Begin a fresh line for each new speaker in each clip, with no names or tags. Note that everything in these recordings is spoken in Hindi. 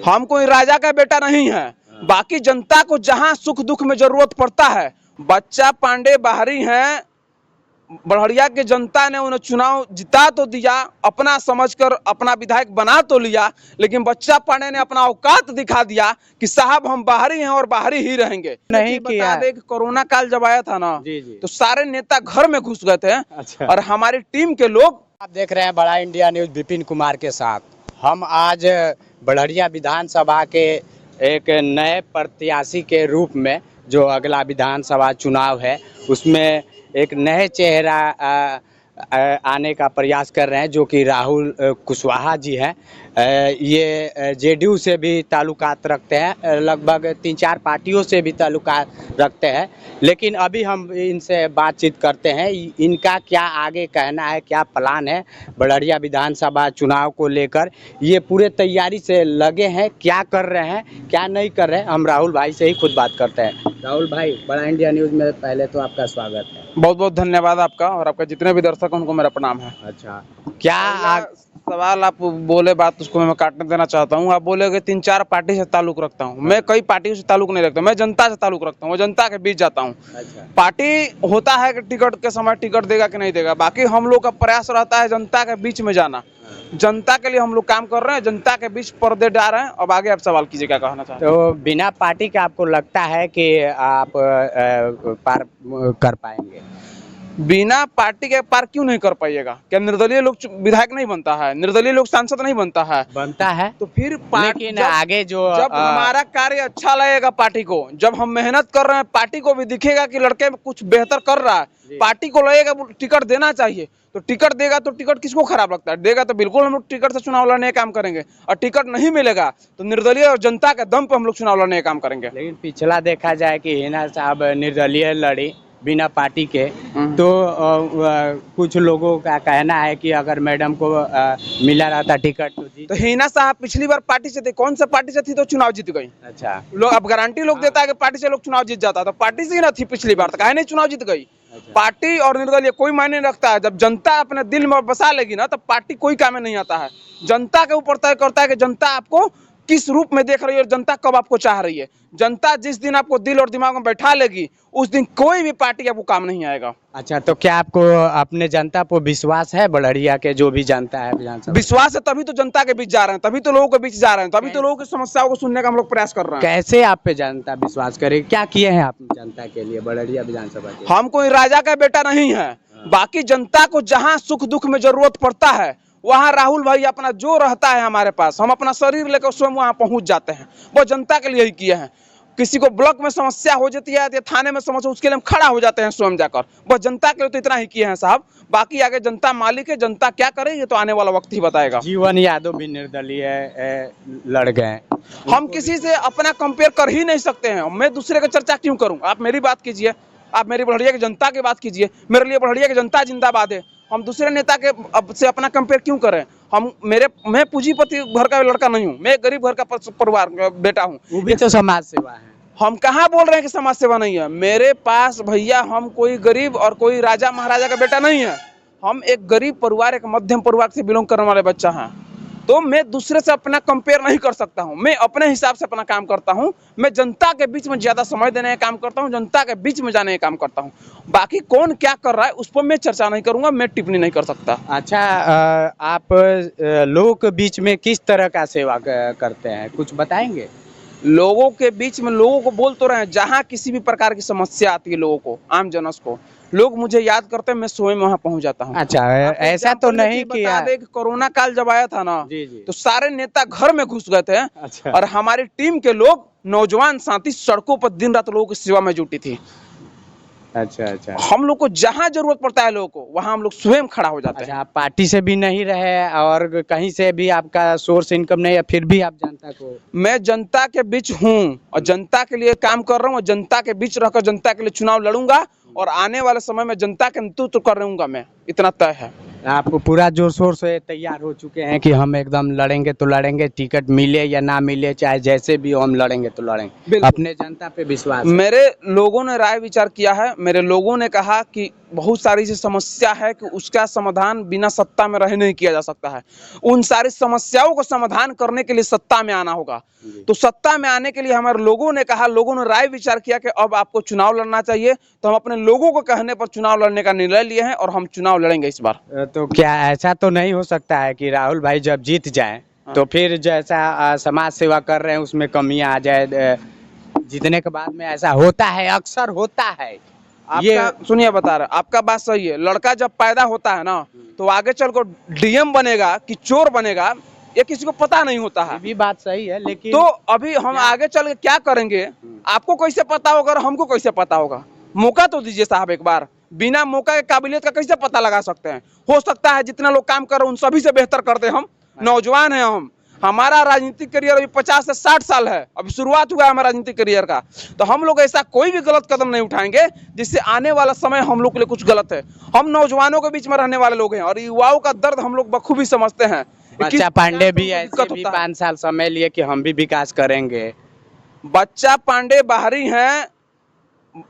हम कोई राजा का बेटा नहीं है। बाकी जनता को जहां सुख दुख में जरूरत पड़ता है, बच्चा पांडे बाहरी हैं, बड़हरिया की जनता ने उन्हें चुनाव जिता तो दिया, अपना समझकर अपना विधायक बना तो लिया, लेकिन बच्चा पांडे ने अपना औकात दिखा दिया कि साहब हम बाहरी हैं और बाहरी ही रहेंगे।
नहीं किया।
बता दे कि कोरोना काल जब आया था ना,
जी जी।
तो सारे नेता घर में घुस गए थे।
अच्छा।
और हमारी टीम के लोग,
आप देख रहे हैं बड़ा इंडिया न्यूज विपिन कुमार के साथ। हम आज बड़हरिया विधानसभा के एक नए प्रत्याशी के रूप में, जो अगला विधानसभा चुनाव है उसमें एक नए चेहरा आने का प्रयास कर रहे हैं, जो कि राहुल कुशवाहा जी हैं। ये जेडीयू से भी ताल्लुकात रखते हैं, लगभग 3-4 पार्टियों से भी ताल्लुकात रखते हैं। लेकिन अभी हम इनसे बातचीत करते हैं, इनका क्या आगे कहना है, क्या प्लान है बड़हरिया विधानसभा चुनाव को लेकर। ये पूरे तैयारी से लगे हैं, क्या कर रहे हैं क्या नहीं कर रहे हैं, हम राहुल भाई से ही खुद बात करते हैं। राहुल भाई, बड़ा इंडिया न्यूज में पहले तो आपका स्वागत है।
बहुत बहुत धन्यवाद आपका, और आपका जितने भी दर्शक हैं उनको मेरा प्रणाम है।
अच्छा, क्या
सवाल आप बोले, बात उसको मैं काटने देना चाहता हूँ। आप बोले कि 3-4 पार्टी से ताल्लुक रखता हूँ। मैं कई पार्टियों से ताल्लुक नहीं रखता, मैं जनता से ताल्लुक रखता हूँ, मैं जनता के बीच जाता हूँ।
अच्छा।
पार्टी होता है कि टिकट के समय टिकट देगा कि नहीं देगा, बाकी हम लोग का प्रयास रहता है जनता के बीच में जाना। जनता के लिए हम लोग काम कर रहे हैं, जनता के बीच पर्दे डाल रहे हैं। अब आगे आप सवाल कीजिए, क्या कहना चाहते हैं।
तो बिना पार्टी के आपको लगता है कि आप पार कर पाएंगे?
बिना पार्टी के पार क्यों नहीं कर पाइएगा? क्या निर्दलीय लोग विधायक नहीं बनता है? निर्दलीय लोग सांसद नहीं बनता है?
बनता है।
तो फिर
लेकिन आगे जो
जब हमारा कार्य अच्छा लगेगा पार्टी को, जब हम मेहनत कर रहे हैं, पार्टी को भी दिखेगा कि लड़के कुछ बेहतर कर रहा है, पार्टी को लगेगा टिकट देना चाहिए, तो टिकट देगा। तो टिकट किसको खराब लगता है? देगा तो बिल्कुल हम लोग टिकट से चुनाव लड़ने का काम करेंगे। और टिकट नहीं मिलेगा तो निर्दलीय और जनता के दम पर हम लोग चुनाव लड़ने का काम करेंगे।
लेकिन पिछला देखा जाए कि हिना साहब निर्दलीय लड़ी बिना पार्टी के, तो कुछ लोगों का कहना है कि अगर मैडम को मिला रहता टिकट तो जीत।
तो हिना साहब पिछली बार पार्टी से थे, कौन सा पार्टी से थी तो चुनाव जीत गई?
अच्छा।
लोग अब गारंटी लोग देता है कि पार्टी से लोग चुनाव जीत जाता, तो पार्टी से ही ना थी पिछली बार, तो काहे नहीं चुनाव जीत गई?
अच्छा।
पार्टी और निर्दलीय कोई मायने नहीं रखता है। जब जनता अपने दिल में बसा लेगी ना, तो पार्टी कोई काम में नहीं आता है। जनता के ऊपर तय करता है कि जनता आपको किस रूप में देख रही है और जनता कब आपको चाह रही है। जनता जिस दिन आपको दिल और दिमाग में बैठा लेगी, उस दिन कोई भी पार्टी आपको काम नहीं आएगा।
अच्छा, तो क्या आपको अपने जनता पर विश्वास है? बड़हरिया के जो भी जनता है विधानसभा,
विश्वास है, तभी तो जनता के बीच जा रहे हैं, तभी तो लोगों के बीच जा रहे हैं, तभी तो लोगों की समस्याओं को सुनने का हम लोग प्रयास कर रहे हैं।
कैसे आप पे जनता विश्वास करे? क्या किए हैं आप जनता के लिए बड़हरिया विधानसभा के?
हम कोई राजा का बेटा नहीं है। बाकी जनता को जहां सुख दुख में जरूरत पड़ता है, वहां राहुल भाई अपना जो रहता है हमारे पास, हम अपना शरीर लेकर स्वयं वहां पहुंच जाते हैं। वो जनता के लिए ही किए हैं। किसी को ब्लॉक में समस्या हो जाती है या थाने में समस्या, उसके लिए हम खड़ा हो जाते हैं स्वयं जाकर। बस जनता के लिए तो इतना ही किए हैं साहब। बाकी आगे जनता मालिक है, जनता क्या करे ये तो आने वाला वक्त ही बताएगा।
जीवन यादव भी निर्दलीय लड़ गए।
हम किसी से अपना कंपेयर कर ही नहीं सकते हैं। मैं दूसरे का चर्चा क्यों करूं? आप मेरी बात कीजिए, आप मेरी बड़हरिया की जनता की बात कीजिए। मेरे लिए बड़हरिया की जनता जिंदाबाद है। हम दूसरे नेता के से अपना कंपेयर क्यों करें? मैं पूंजीपति घर का लड़का नहीं हूँ, मैं गरीब घर का परिवार का बेटा हूँ।
वो भी तो समाज सेवा है।
हम कहाँ बोल रहे हैं कि समाज सेवा नहीं है? मेरे पास भैया, हम कोई गरीब और कोई राजा महाराजा का बेटा नहीं है। हम एक गरीब परिवार, एक मध्यम परिवार से बिलोंग करने वाले बच्चा हैं। तो मैं दूसरे से अपना कंपेयर नहीं कर सकता हूं। मैं अपने हिसाब से अपना काम करता हूं। मैं जनता के बीच में ज्यादा समय देने का काम करता हूं, जनता के बीच में जाने का काम करता हूं। बाकी कौन क्या कर रहा है उस पर मैं चर्चा नहीं करूंगा, मैं टिप्पणी नहीं कर सकता।
अच्छा, आप लोगों के बीच में किस तरह का सेवा करते हैं, कुछ बताएंगे?
लोगों के बीच में लोगों को बोल तो रहे हैं, जहां किसी भी प्रकार की समस्या आती है लोगों को, आम जनस को, लोग मुझे याद करते हैं, मैं स्वयं वहां पहुंच जाता हूं।
अच्छा, ऐसा तो नहीं किया।
बता दें कि कोरोना काल जब आया था ना,
जी जी।
तो सारे नेता घर में घुस गए थे।
अच्छा।
और हमारी टीम के लोग, नौजवान साथी, सड़कों पर दिन रात लोगों की सेवा में जुटी थी।
अच्छा अच्छा।
हम लोग को जहां जरूरत पड़ता है लोगों को, वहां हम लोग स्वयं खड़ा हो जाते हैं।
अच्छा, आप पार्टी से भी नहीं रहे और कहीं से भी आपका सोर्स इनकम नहीं है, फिर भी आप जनता को?
मैं जनता के बीच हूं और जनता के लिए काम कर रहा हूं, और जनता के बीच रहकर जनता के लिए चुनाव लड़ूंगा, और आने वाले समय में जनता के नेतृत्व करूंगा, मैं, इतना तय है।
आपको पूरा जोर शोर से तैयार हो चुके हैं कि हम एकदम लड़ेंगे तो लड़ेंगे, टिकट मिले या ना मिले, चाहे जैसे भी हो हम लड़ेंगे तो लड़ेंगे।
बिल्कुल।
अपने जनता पे विश्वास है।
मेरे लोगों ने राय विचार किया है। मेरे लोगों ने कहा कि बहुत सारी जो समस्या है कि उसका समाधान बिना सत्ता में रहे नहीं किया जा सकता है। उन सारी समस्याओं को समाधान करने के लिए सत्ता में आना होगा। तो सत्ता में आने के लिए हमारे लोगों ने कहा, लोगों ने राय विचार किया कि अब आपको चुनाव लड़ना चाहिए। तो हम अपने लोगों को कहने पर चुनाव लड़ने का निर्णय लिए हैं और हम चुनाव लड़ेंगे इस बार।
तो क्या ऐसा तो नहीं हो सकता है कि राहुल भाई जब जीत जाएं तो फिर जैसा समाज सेवा कर रहे हैं उसमें कमियां आ जाए? जीतने के बाद में ऐसा होता है, अक्सर होता है।
आपका सुनिए, बता रहे, आपका बात सही है। लड़का जब पैदा होता है ना, तो आगे चल कर डीएम बनेगा कि चोर बनेगा, ये किसी को पता नहीं होता है।
ये भी बात सही है, लेकिन
तो अभी हम आगे चल के क्या करेंगे, आपको कैसे पता होगा और हमको कैसे पता होगा? मौका तो दीजिए साहब एक बार। बिना मौका के काबिलियत का कैसे पता लगा सकते हैं? हो सकता है जितने लोग काम कर रहे हैं उन सभी से बेहतर कर दे हम। नौजवान हैं हम, हमारा राजनीतिक करियर अभी 50 से 60 साल है, अभी शुरुआत हुआ है हमारा राजनीतिक करियर का। तो हम लोग ऐसा कोई भी गलत कदम नहीं उठाएंगे जिससे आने वाला समय हम लोग के लिए कुछ गलत है। हम नौजवानों के बीच में रहने वाले लोग हैं और युवाओं का दर्द हम लोग बखूबी समझते हैं।
बच्चा पांडे भी ऐसे
दिक्कत
भी
होता है।
5 साल समय लिए कि हम भी विकास करेंगे।
बच्चा पांडे बाहरी हैं,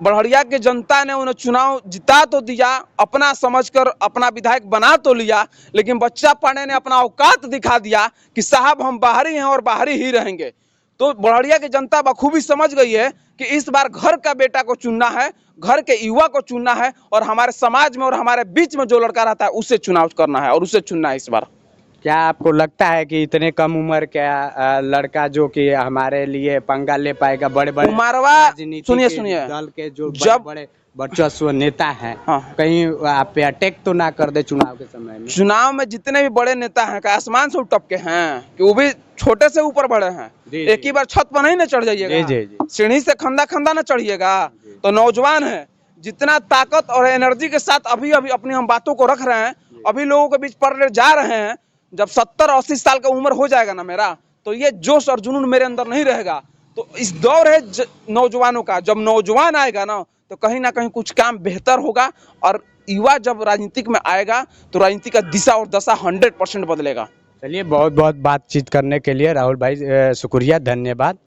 बड़हरिया की जनता ने उन्हें चुनाव जिता तो दिया, अपना समझकर अपना विधायक बना तो लिया, लेकिन बच्चा पांडे ने अपना औकात दिखा दिया कि साहब हम बाहरी हैं और बाहरी ही रहेंगे। तो बड़हरिया की जनता बखूबी समझ गई है कि इस बार घर का बेटा को चुनना है, घर के युवा को चुनना है और हमारे समाज में और हमारे बीच में जो लड़का रहता है उससे चुनाव करना है और उसे चुनना है इस बार।
क्या आपको लगता है कि इतने कम उम्र का लड़का जो कि हमारे लिए पंगा ले पाएगा? बड़े बड़े
उमरवा,
राजनीतिक
सुनिए
दल के जो
जब
बड़े वर्चस्व नेता हैं,
हाँ,
कहीं आप पे अटैक तो ना कर दे चुनाव के समय में?
चुनाव में जितने भी बड़े नेता हैं का आसमान से टपके हैं कि वो भी छोटे से ऊपर बढ़े हैं।
जी,
एक ही बार छत पर नहीं ना चढ़ जाइएगा,
जी, जी, जी।
सीढ़ी से खंदा खंदा ना चढ़िएगा। तो नौजवान है, जितना ताकत और एनर्जी के साथ अभी अभी अपनी हम बातों को रख रहे हैं, अभी लोगों के बीच पढ़ जा रहे हैं। जब 70-80 साल का उम्र हो जाएगा ना मेरा, तो ये जोश और जुनून मेरे अंदर नहीं रहेगा। तो इस दौर है नौजवानों का। जब नौजवान आएगा ना तो कहीं ना कहीं कुछ काम बेहतर होगा और युवा जब राजनीतिक में आएगा तो राजनीति का दिशा और दशा 100% बदलेगा।
चलिए, बहुत बहुत बातचीत करने के लिए राहुल भाई शुक्रिया, धन्यवाद।